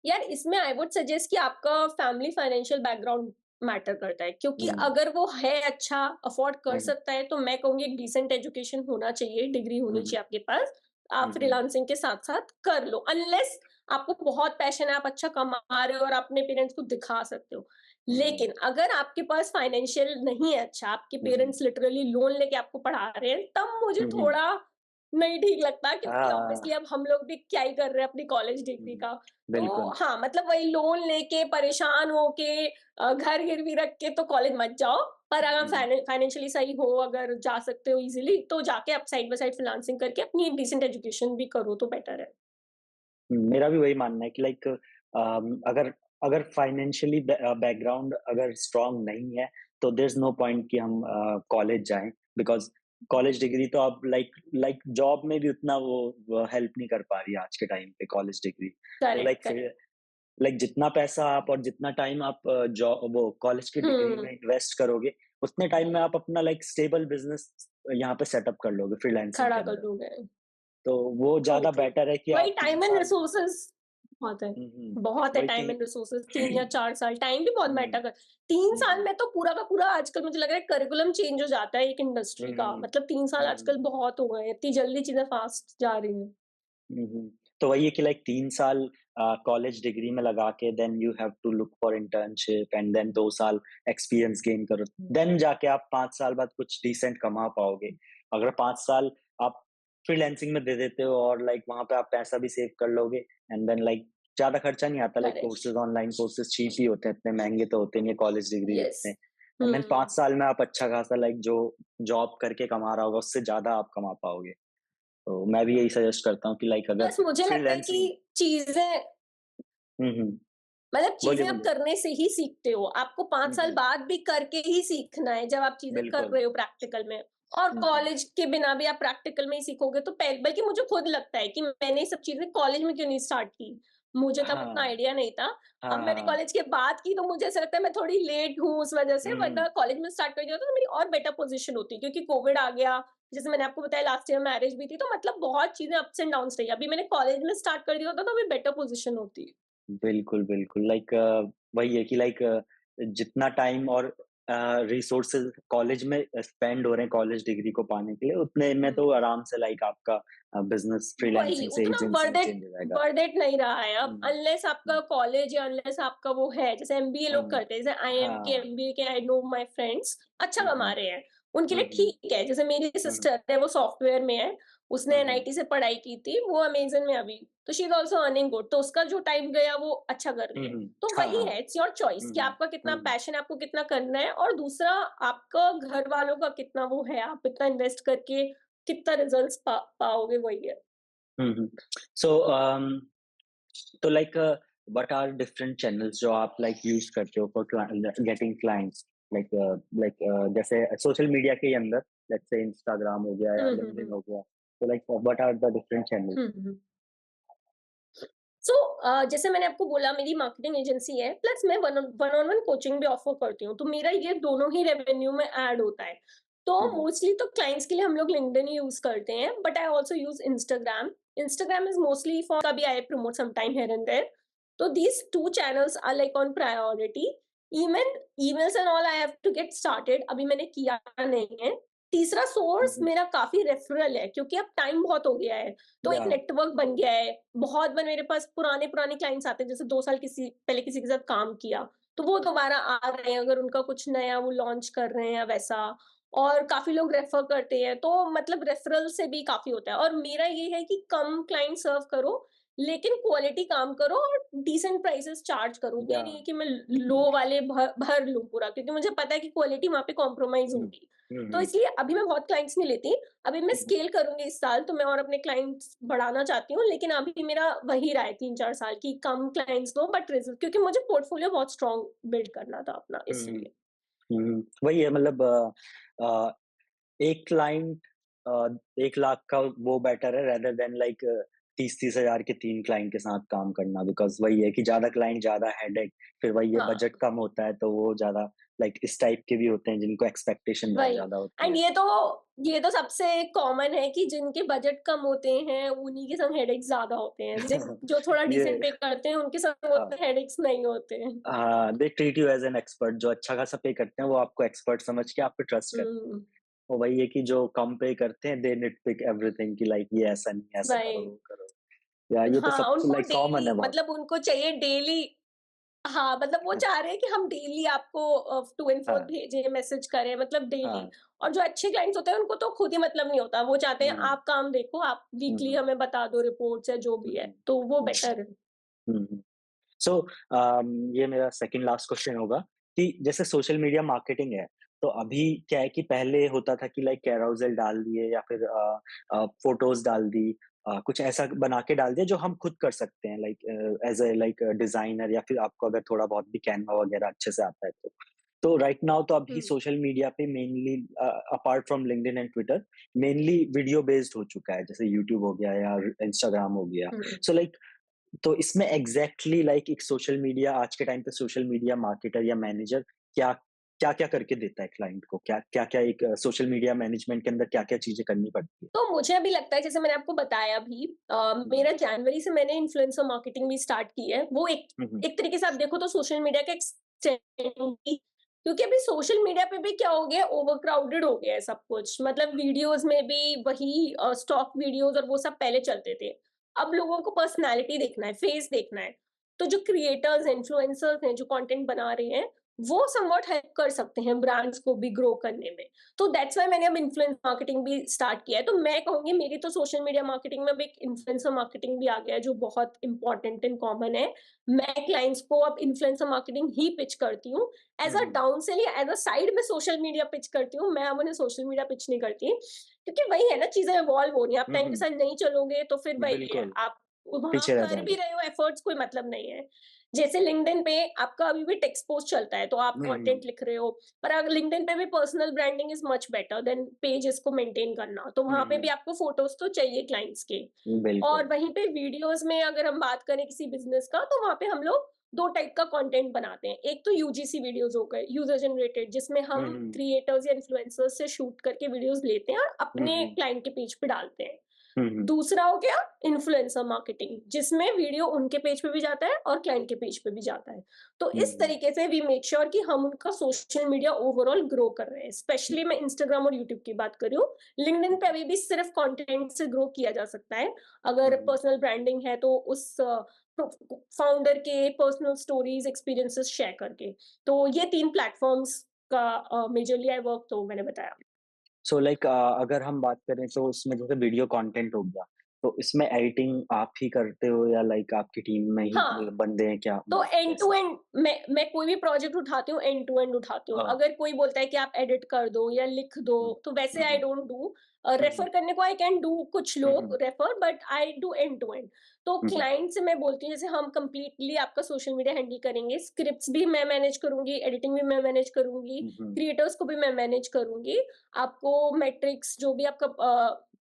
यार, इसमें आई वुड सजेस्ट कि आपका फैमिली फाइनेंशियल बैकग्राउंड मैटर करता है, क्योंकि हुँ, अगर वो है अच्छा, अफोर्ड कर हुँ, सकता है, तो मैं कहूँगी एक डिसेंट एजुकेशन होना चाहिए, डिग्री होनी हुँ, चाहिए आपके पास। आप हुँ, हुँ, फ्रीलांसिंग के साथ-साथ कर लो, अनलेस आपको बहुत पैशन है, आप अच्छा कमा रहे हो और अपने पेरेंट्स को दिखा सकते हो। हुँ, लेकिन अगर आपके पास फाइनेंशियल नहीं है अच्छा, आपके हुँ, हुँ, पेरेंट्स लिटरली लोन लेके आपको पढ़ा रहे हैं, तब मुझे हुँ, हुँ, थोड़ा नहीं ठीक लगता, क्योंकि हाँ, ऑब्वियसली अब हम लोग भी क्या ही कर रहे हैं अपनी कॉलेज डिग्री हुँ, का। तो बिल्कुल। हाँ, मतलब वही लोन लेके परेशान होके घर गिरवी रख के तो कॉलेज मत जाओ। पर अगर हुँ, फाइनेंशियली सही हो, अगर जा सकते हो इज़िली, तो जाके आप साइड बाय साइड फ्रीलांसिंग करके अपनी एक डिसेंट एजुकेशन भी करो तो बेटर है। मेरा भी वही मानना है कि लाइक अगर अगर फाइनेंशियली बैकग्राउंड अगर स्ट्रांग नहीं है तो देयर इज नो पॉइंट कि हम कॉलेज जाएं बिकॉज कॉलेज डिग्री तो अब लाइक लाइक जॉब में भी उतना वो हेल्प नहीं कर पा रही है आज के टाइम पे कॉलेज डिग्री। तो करेक्ट, लाइक करेक्ट। लाइक जितना पैसा आप और जितना टाइम आप जॉब वो कॉलेज की डिग्री हुँ, में इन्वेस्ट करोगे उतने टाइम में आप अपना लाइक स्टेबल बिजनेस यहाँ पे सेटअप कर लोगे फ्रीलांसिंग खड़ा के कर अंदर। लोगे। तो वो ट्रू, ज्यादा ट्रू। बेटर है कि वही आप तीन टाइम एंड साल रिसोर्सेज़ बहुत है। हम्म बहुत है वही टाइम कि एंड रिसोर्सेज़, 3 या 4 साल, टाइम भी बहुत हुँ, मैटर कर 3 हुँ, साल हुँ, में तो पूरा का पूरा आजकल मुझे लग रहा है करिकुलम चेंज हो जाता है एक हुँ, इंडस्ट्री का। हुँ, मतलब 3 साल हुँ, हुँ, आजकल बहुत हो गए हैं, इतनी जल्दी चीज़ें फास्ट जा रही हैं। हुँ, हुँ। तो वही है कि लाइक 3 साल कॉलेज डिग्री में लगा के then you have to look for internship and then 2 साल एक्सपीरियंस गेन करो। देन जाके आप 5 साल बाद कुछ डिसेंट कमा पाओगे। अगर 5 साल आप फ्रीलांसिंग में दे देते हो और लाइक वहाँ पे आप पैसा भी सेव कर लोगे एंड देन लाइक ज़्यादा खर्चा नहीं आता like correct, courses online courses cheap ही होते हैं, इतने महँगे तो होते नहीं है कॉलेज डिग्री यस। जितने। एंड देन हुँ। 5 साल में आप अच्छा खासा लाइक जो जॉब करके कमा रहा होगा उससे ज़्यादा आप कमा पाओगे। तो मैं भी यही सजेस्ट करता हूँ कि लाइक अगर बस मुझे लगता है कि फ्रीलांसिंग चीज़ें, हुँ, हुँ। मतलब बोलिए, चीज़ें आप बोलिए। करने से ही सीखते हो। आपको 5 हुँ, साल हुँ। बाद भी करके ही सीखना है, जब आप चीज़ें कर बिल्कुल। रहे हो प्रैक्टिकल में। और हुँ, हुँ। कॉलेज के बिना भी आप प्रैक्टिकल में ही सीखोगे तो बल्कि मुझे खुद लगता है कि मैंने ये सब चीज़ें कॉलेज में क्यों नहीं स्टार्ट की। मुझे तब उतना हाँ। आइडिया नहीं था। हाँ, अब हाँ, मैंने हाँ। कॉलेज के बाद की, तो मुझे ऐसा लगता है मैं थोड़ी लेट हूँ उस वजह से, हुँ, वरना हुँ। कॉलेज में स्टार्ट कर दिया होता तो मेरी और बेटर पोज़ीशन होती, क्योंकि कोविड आ गया। जैसे मैंने आपको बताया, लास्ट ईयर मैरिज भी थी, तो मतलब बहुत चीज़ें अप्स एंड डाउन्स रही। अभी मैंने कॉलेज में स्टार्ट कर दिया होता तो अभी बेटर पोज़ीशन होती। बिल्कुल, बिल्कुल लाइक वही है कि लाइक जितना टाइम और रिसोर्सेज कॉलेज में स्पेंड हो रहे हैं कॉलेज डिग्री को पाने के लिए, उतने में तो आराम से लाइक आपका बिजनेस वही फ्रीलांसिंग से उतना एजेंसी वर्थ में इट चेंज हो जाएगा। वर्थ इट नहीं रहा है अब, हम्म, अनलेस आपका हम्म, कॉलेज या अनलेस आपका वो है, जैसे एमबीए लोग हम्म, करते हैं, जैसे आईएम के हाँ। एमबीए के, आई नो माय फ्रेंड्स अच्छा कमा हम्म, रहे हैं, उनके लिए हम्म, ठीक है। जैसे मेरी हम्म, सिस्टर है, वो सॉफ्टवेयर में है, उसने हम्म, एनआईटी से पढ़ाई की थी, वो अमेजन में अभी, तो she is also earning good, तो उसका जो टाइम गया वो अच्छा कर रही है। तो हाँ, वही हाँ। है, इट्स योर चॉइस कि हम्म, आपका कितना हम्म, पैशन, आपको कितना करना है, और दूसरा आपका घर वालों का कितना वो है, आप इतना इन्वेस्ट करके कितना रिजल्ट पाओगे, वही है। हम्म। सो तो like what are different channels जो आप लाइक यूज करते हो for getting clients, like like जैसे सोशल मीडिया के अंदर, लेट्स से इंस्टाग्राम हो गया या हम्म हम्म लिंक्डइन हम्म हो गया, तो like what are the different channels? Hmm. So जैसे मैंने आपको बोला, मेरी मार्केटिंग एजेंसी है, प्लस मैं one one on one coaching भी ऑफर करती हूँ, तो मेरा ये दोनों ही रेवेन्यू में ऐड होता है। तो हम्म, मोस्टली तो क्लाइंट्स के लिए हम लोग लिंक्डइन ही यूज करते हैं, but I also use Instagram. Instagram is mostly for, कभी I promote sometime here and there. तो these two channels are like on priority. Email emails and all I have to get started, अभी मैंने किया नहीं है। तीसरा source हम्म, मेरा काफी रेफरल है, क्योंकि अब टाइम बहुत हो गया है, तो एक या नेटवर्क बन गया है। बहुत बार मेरे पास पुराने पुराने क्लाइंट्स आते हैं, जैसे 2 साल किसी पहले किसी के साथ काम किया, तो वो दोबारा आ रहे हैं, अगर उनका कुछ नया वो लॉन्च कर रहे हैं वैसा। और काफी लोग रेफर करते हैं, तो मतलब रेफरल से भी काफी होता है। और मेरा ये है कि कम क्लाइंट सर्व करो, लेकिन क्वालिटी काम करो और डिसेंट प्राइसेस चार्ज करो। ये या नहीं है कि मैं लो वाले भर भर लूं पूरा, क्योंकि मुझे पता है कि क्वालिटी वहां पे कॉम्प्रोमाइज हम्म, होगी। तो इसलिए अभी मैं बहुत क्लाइंट्स नहीं लेती। अभी मैं हम्म, स्केल करूँगी इस साल, तो मैं और अपने क्लाइंट्स बढ़ाना चाहती हूँ, लेकिन अभी मेरा वही रहा है 3-4 साल की, कम क्लाइंट्स लो बट रिजल्ट, क्योंकि मुझे पोर्टफोलियो बहुत स्ट्रॉन्ग बिल्ड करना था अपना, हम्म, इसलिए। वही है मतलब एक क्लाइंट 1 लाख का वो बेटर है रेदर देन लाइक 30-30 हजार के 3 क्लाइंट के साथ काम करना, बिकॉज वही है कि ज्यादा क्लाइंट ज्यादा हेडेक, फिर वही है बजट हाँ, कम होता है तो वो ज्यादा लाइक इस टाइप के भी होते हैं जिनको एक्सपेक्टेशन बहुत वही। ज्यादा होती एंड है। ये तो सबसे कॉमन है कि जिनके बजट कम होते हैं, उन्हीं के संग हेडेक्स ज़्यादा होते हैं। जो थोड़ा ये डिसेंट पे करते हैं, उनके संग हाँ, उतने हेडेक्स नहीं होते हैं। हाँ, they treat you as an expert, जो अच्छा खासा पे करते हैं वो आपको एक्सपर्ट समझ के आप पे ट्रस्ट करते हैं। हुँ, वो वही है कि जो कम पे करते हैं दे निटपिक एवरीथिंग कि लाइक ये ऐसा नहीं, ऐसा करो, वही। वो करो। या ये तो हाँ, सब उनको लाइक कॉमन है डेली, बहुत। मतलब उनको चाहिए डेली। हाँ, मतलब वो चाह रहे हैं कि हम डेली आपको टू एंड फ्रो हाँ, भेजें, मैसेज करें, मतलब डेली। हाँ। और जो अच्छे क्लाइंट्स होते हैं, उनको तो खुद ही मतलब नहीं होता। वो चाहते हैं हुँ, आप काम देखो, आप हुँ, वीकली हुँ, हमें बता दो रिपोर्ट्स या जो भी हुँ, है, हुँ, तो वो हुँ, बेटर है। हुँ, हुँ। सो ये मेरा सेकंड लास्ट क्वेश्चन होगा कि जैसे सोशल मीडिया मार्केटिंग है, तो अभी क्या है कि पहले होता था कि लाइक कैरोसेल डाल दिए या फिर फोटोज़ डाल दी, कुछ ऐसा बना के डाल दिया जो हम खुद कर सकते हैं like as a like designer, या फिर आपको अगर थोड़ा बहुत भी कैनवा वगैरह अच्छे से आता है तो। तो राइट नाउ तो अभी हुँ, सोशल मीडिया पे mainly apart from LinkedIn and Twitter, mainly video based हो चुका है, जैसे यूट्यूब हो गया या इंस्टाग्राम हो गया। हुँ। सो लाइक तो इसमें एग्जैक्टली लाइक एक सोशल मीडिया आज के टाइम पे सोशल मीडिया मार्केटर या मैनेजर क्या क्या क्या करके देता है क्लाइंट को, क्या क्या क्या एक सोशल मीडिया मैनेजमेंट के अंदर क्या क्या चीजें करनी पड़ती है? तो मुझे अभी लगता है, जैसे मैंने आपको बताया अभी, हम्म, मेरा जनवरी से मैंने इन्फ्लुएंसर मार्केटिंग भी स्टार्ट की है। वो एक हम्म, एक तरीके से आप देखो तो सोशल मीडिया का एक्सटेंड ही, क्योंकि अभी सोशल मीडिया पे भी क्या हो गया, ओवरक्राउडेड हो गया है सब कुछ। मतलब वीडियोज़ में भी वही स्टॉक वीडियोज़ और वो सब पहले चलते थे। अब लोगों को पर्सनैलिटी देखना है, फेस देखना है। तो जो क्रिएटर्स हैं, इन्फ्लुएंसर्स हैं, जो कंटेंट बना रहे हैं, वो समव्हाट हेल्प कर सकते हैं ब्रांड्स को भी ग्रो करने में। तो दैट्स व्हाई मैंने अब इन्फ्लुएंस मार्केटिंग भी स्टार्ट किया है। तो मैं कहूँगी मेरी तो सोशल मीडिया मार्केटिंग में अब एक इन्फ्लुएंसर मार्केटिंग भी आ गया है, जो बहुत इम्पोर्टेंट एंड कॉमन है। मैं क्लाइंट्स को अब इन्फ्लुएंसर मार्केटिंग ही पिच करती हूँ। As a hmm, down sell या एज़ अ साइड में सोशल मीडिया पिच करती हूँ। मैं अब उन्हें सोशल मीडिया पिच नहीं करती, क्योंकि वही है ना, चीज़ें इवॉल्व हो रही हैं। आप टाइम के हम्म, साथ नहीं चलोगे तो फिर वही है, बिल्कुल आप वहाँ पीछे रह कर भी जाओगे। रहे हो एफर्ट्स, कोई मतलब नहीं है। जैसे लिंक्डइन पे आपका अभी भी टेक्स्ट पोस्ट चलता है, तो आप हम्म, कंटेंट लिख रहे हो, पर अगर लिंक्डइन पे भी personal branding is much better than pages को मेंटेन करना, तो वहां पे भी हम्म, आपको फोटोज तो चाहिए क्लाइंट्स के। और बिल्कुल। वहीं पे वीडियोस में अगर हम बात करें किसी बिजनेस का, तो वहां पे हम लोग दो टाइप का कंटेंट बनाते हैं। एक तो यूजीसी वीडियोस हो गए, यूजर जनरेटेड, जिसमें हम हम्म, क्रिएटर्स या इन्फ्लुएंसर्स से शूट करके वीडियोस लेते हैं और अपने हम्म, क्लाइंट के पेज पे डालते हैं। हुँ, हुँ। दूसरा हो गया इन्फ्लुएंसर मार्केटिंग, जिसमें वीडियो उनके पेज पे भी जाता है और क्लाइंट के पेज पे भी जाता है। तो हुँ, इस हुँ। तरीके से वी मेक श्योर कि हम उनका सोशल मीडिया ओवरऑल ग्रो कर रहे हैं। स्पेशली मैं इंस्टाग्राम और यूट्यूब की बात कर रही हूँ। लिंक्डइन पे अभी भी सिर्फ कंटेंट से ग्रो किया जा सकता है। हुँ, अगर हुँ। पर्सनल ब्रांडिंग है तो उस फाउंडर के पर्सनल स्टोरीज, एक्सपीरियंसेस शेयर करके। तो ये 3 प्लेटफॉर्म्स का मेजरली आई वर्क, तो मैंने बताया। सो लाइक अगर हम बात करें तो उसमें जैसे वीडियो कंटेंट हो गया, तो इसमें एडिटिंग आप ही करते हो या लाइक आपकी टीम में ही हाँ, बंदे हैं क्या? तो मतलब एंड टू कैसे? एंड मैं कोई भी प्रोजेक्ट उठाती हूँ, एंड टू एंड उठाती हूँ। अ, अगर कोई बोलता है कि आप एडिट कर दो या लिख दो, हुँ, तो वैसे हुँ, आई हुँ, डोंट डू। हुँ, हुँ, रेफर करने को आई कैन डू, कुछ हुँ, लोग हुँ, refer, but I do end to end. तो हुँ, हुँ, क्लाइंट से मैं बोलती हूँ, जैसे हम कंप्लीटली आपका सोशल मीडिया हैंडल करेंगे, स्क्रिप्ट्स भी मैं मैनेज करूंगी, एडिटिंग भी मैं मैनेज करूंगी, हुँ, हुँ, क्रिएटर्स को भी मैं मैनेज करूंगी। आपको मैट्रिक्स जो भी आपका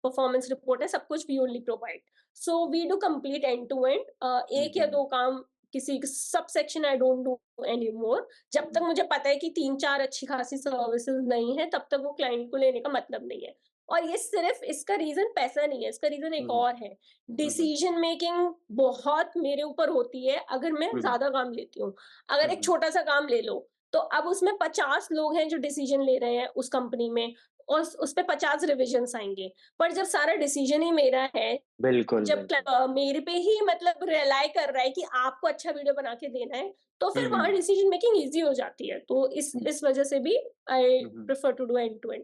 परफॉर्मेंस रिपोर्ट है, सब कुछ we only provide. So we do complete end to end. हुँ, एक या हुँ, दो काम, किसी subsection I don't do any more. जब तक हुँ, मुझे पता है कि 3-4 अच्छी खासी सर्विसेज़ नहीं है, तब तक वो क्लाइंट को लेने का मतलब नहीं है। और ये सिर्फ़ इसका रीज़न पैसा नहीं है, इसका रीज़न हुँ, एक हुँ, और है। हुँ, हुँ, डिसीज़न मेकिंग बहुत मेरे ऊपर होती है अगर मैं हुँ, ज़्यादा काम लेती हूँ। अगर हुँ, एक हुँ, छोटा-सा काम ले लो, तो अब उसमें 50 लोग हैं जो डिसीज़न ले रहे हैं उस कंपनी में, और उस पे 50 रिविजन्स आएँगे। पर जब सारा डिसीज़न ही मेरा है, बिल्कुल, जब बिल्कुल। मेरे पे ही मतलब रिलाई कर रहा है कि आपको अच्छा वीडियो बना के देना है, तो हुँ, फिर वहाँ हुँ, डिसीजन मेकिंग ईज़ी हो जाती है। तो हुँ, इस वजह से भी आई हुँ, हुँ। Prefer to do end to end.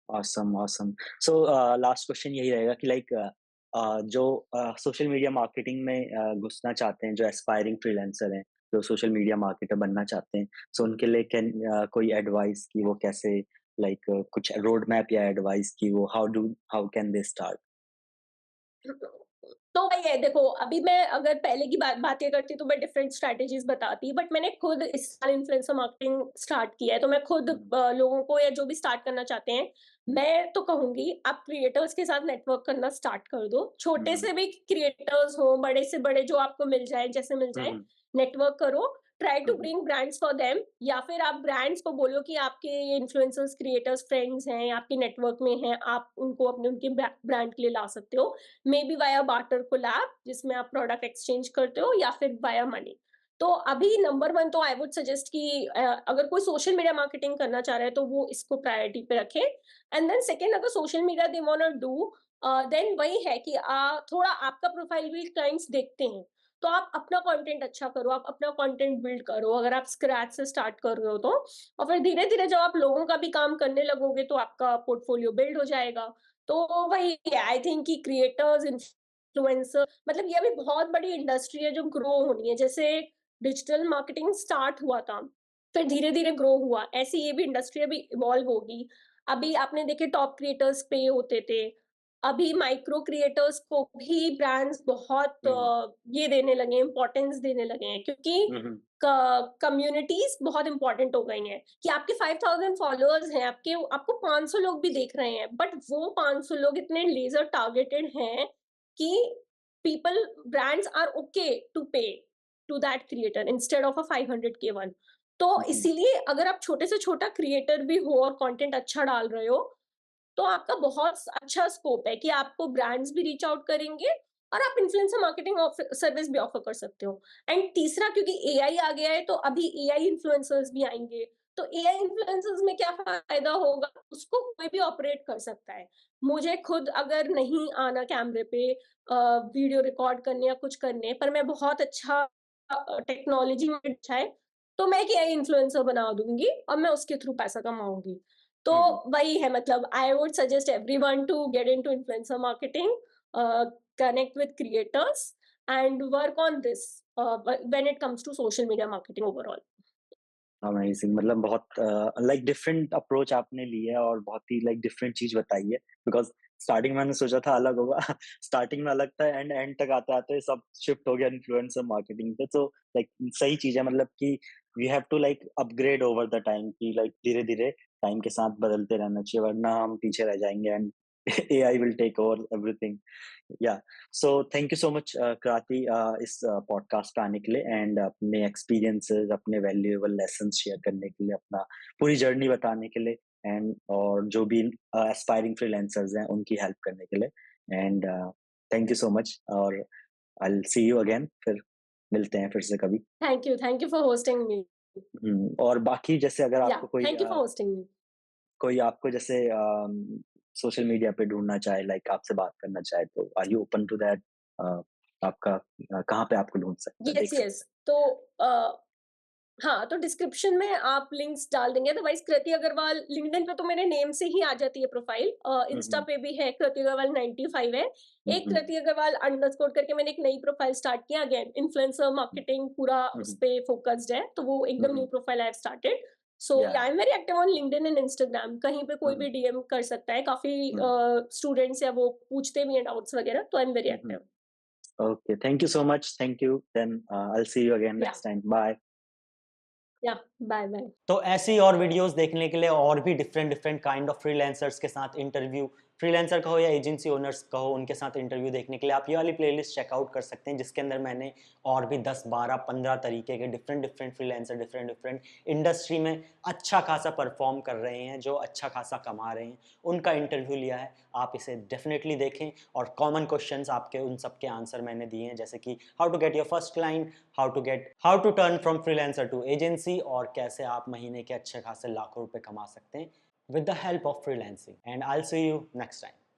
Awesome, awesome. So last question यही रहेगा कि लाइक जो सोशल मीडिया मार्केटिंग में घुसना चाहते हैं, जो एस्पायरिंग फ्रीलांसर हैं, जो सोशल मीडिया मार्केटर बनना चाहते हैं, सो उनके लिए कोई एडवाइस कि वो कैसे लाइक कुछ रोड मैप या एडवाइस कि वो हाउ कैन दे स्टार्ट? तो वही है, देखो अभी मैं अगर पहले की बातें करती तो मैं डिफरेंट स्ट्रैटेजीज बताती, बट मैंने खुद इस साल इन्फ्लुएंसर मार्केटिंग स्टार्ट किया है, तो मैं खुद हुँ, लोगों को, या जो भी स्टार्ट करना चाहते हैं, मैं तो कहूंगी आप क्रिएटर्स के साथ नेटवर्क करना स्टार्ट कर दो। हुँ, छोटे हुँ, से भी क्रिएटर्स हो, बड़े से बड़े जो आपको मिल जाए, जैसे मिल हुँ, जाए, हुँ, नेटवर्क करो। Try hmm, to hmm, bring brands for them, या फिर आप ब्रांड्स को बोलो कि आपके ये इन्फ्लुएंसर्स क्रिएटर्स फ्रेंड्स हैं, आपके नेटवर्क में हैं, आप उनको अपने उनके ब्रांड के लिए ला सकते हो। Maybe via barter collab, जिसमें आप प्रोडक्ट एक्सचेंज करते हो, या फिर वाया मनी। तो अभी नंबर 1 तो आई वुड सजेस्ट कि अगर कोई सोशल मीडिया मार्केटिंग करना चाह रहा है, तो वो इसको प्रायोरिटी पे रखे। एंड देन सेकंड, अगर social media they want to do, then वही है कि थोड़ा आपका प्रोफाइल भी क्लाइंट्स देखते हैं। तो आप अपना कंटेंट अच्छा करो, आप अपना कंटेंट बिल्ड करो, अगर आप स्क्रैच से स्टार्ट कर रहे हो तो। और फिर धीरे-धीरे जब आप लोगों का भी काम करने लगोगे, तो आपका पोर्टफोलियो बिल्ड हो जाएगा। तो वही है, आई थिंक कि क्रिएटर्स, इन्फ्लुएंसर, मतलब ये अभी बहुत बड़ी इंडस्ट्री है जो ग्रो होनी है। जैसे डिजिटल मार्केटिंग स्टार्ट हुआ था, फिर धीरे-धीरे ग्रो हुआ, ऐसे ये भी इंडस्ट्री अभी इवॉल्व होगी। अभी आपने देखे टॉप क्रिएटर्स पे होते थे, अभी माइक्रो क्रिएटर्स को भी ब्रांड्स बहुत हुँ, हुँ, ये देने लगे हैं, इम्पोर्टेंस देने लगे हैं, क्योंकि हुँ, हुँ, कम्युनिटीज बहुत इंपॉर्टेंट हो गई हैं। कि आपके 5000 फॉलोअर्स हैं, आपको 500 लोग भी देख रहे हैं, बट वो 500 लोग इतने लेजर टारगेटेड हैं कि people, brands are okay to pay to that creator instead of a 500 K one. तो हुँ, हुँ, इसीलिए अगर आप छोटे से छोटा क्रिएटर भी हो और कंटेंट अच्छा डाल रहे हो, तो आपका बहुत अच्छा स्कोप है कि आपको ब्रांड्स भी रीच आउट करेंगे, और आप इन्फ्लुएंसर मार्केटिंग सर्विस भी ऑफर कर सकते हो। एंड तीसरा, क्योंकि एआई आ गया है, तो अभी एआई इन्फ्लुएंसर्स भी आएंगे। तो एआई इन्फ्लुएंसर्स में क्या फायदा होगा, उसको कोई भी ऑपरेट कर सकता है। मुझे खुद अगर नहीं आना कैमरे पे वीडियो रिकॉर्ड करने या कुछ करने, पर मैं बहुत अच्छा टेक्नोलॉजी में अच्छा है, तो मैं एक एआई इन्फ्लुएंसर बना दूंगी और मैं उसके थ्रू पैसा कमाऊंगी। तो हुँ, हुँ। वही है, मतलब I would suggest everyone to get into influencer marketing, connect with creators and work on this when it comes to social media marketing overall. Amazing मतलब बहुत लाइक डिफरेंट अप्रोच आपने ली है और बहुत ही लाइक डिफरेंट चीज़ बताई है बिकॉज़ स्टार्टिंग में मैंने सोचा था अलग होगा स्टार्टिंग में अलग था एंड एंड तक आते-आते सब शिफ्ट हो गया इन्फ्लुएंसर मार्केटिंग पे तो लाइक सही चीज़ है मतलब कि we have to like upgrade over the time कि लाइक धीरे-धीरे टाइम के साथ बदलते रहना चाहिए वरना हम पीछे रह जाएँगे and AI will take over everything. Yeah so thank you so much Kriti इस पॉडकास्ट पे आने के लिए एंड अपने एक्सपीरियंसेस अपने वैल्यूएबल लेसन शेयर करने के लिए अपना पूरी जर्नी बताने के लिए एंड और जो भी एस्पायरिंग फ्रीलांसर्स हैं उनकी हेल्प करने के लिए and thank you so much, और I will see you again, फिर मिलते हैं फिर से कभी। Thank you for hosting me. और बाकी जैसे अगर या आपको कोई thank you for hosting me. कोई आपको जैसे सोशल मीडिया पे ढूँढना चाहे, लाइक आपसे बात करना चाहे, तो are you open to that? आपका कहाँ पे आपको ढूँढ सकता है, यस, देख यस। सकता है? तो हाँ, तो डिस्क्रिप्शन में आप लिंक्स डाल देंगे, अदरवाइज़ कृति अग्रवाल लिंक्डइन पे तो मेरे नेम से ही आ जाती है प्रोफ़ाइल। हुँ, इंस्टा हुँ। पे भी है कृति अग्रवाल 95 है। हुँ, एक हुँ। कृति अग्रवाल अंडरस्कोर करके मैंने एक नई प्रोफ़ाइल स्टार्ट किया, अगेन इन्फ्लुएंसर हुँ, मार्केटिंग पूरा हुँ, उस हुँ। पे फ़ोकस्ड है, तो वो हुँ, एकदम न्यू हुँ। Profile I have started. So yeah yeah I am very active on LinkedIn and Instagram, कहीं पे हुँ, कोई हुँ। भी डीएम कर सकता है। काफ़ी हुँ, स्टूडेंट्स या वो पूछते भी हैं डाउट्स वगैरह, तो I am very hmm, hmm. Active. Okay, thank you so much, thank you, then I will see you again yeah, next time, bye. Yeah, bye, bye. तो ऐसी और वीडियोस देखने के लिए, और भी different different kind of freelancers के साथ इंटरव्यू, फ्रीलांसर कहो या एजेंसी ओनर्स कहो, उनके साथ इंटरव्यू देखने के लिए आप ये वाली प्लेलिस्ट चेकआउट कर सकते हैं, जिसके अंदर मैंने और भी 10 12 15 तरीके के different different freelancer different different industry में अच्छा खासा परफॉर्म कर रहे हैं, जो अच्छा खासा कमा रहे हैं, उनका इंटरव्यू लिया है। आप इसे डेफिनेटली देखें, और कॉमन क्वेश्चंस आपके उन सब के आंसर मैंने दिए हैं, जैसे कि how to get your first client, how to turn from freelancer to agency, और कैसे आप महीने के अच्छे खासे लाखों रुपए कमा सकते हैं with the help of freelancing. And I will see you next time.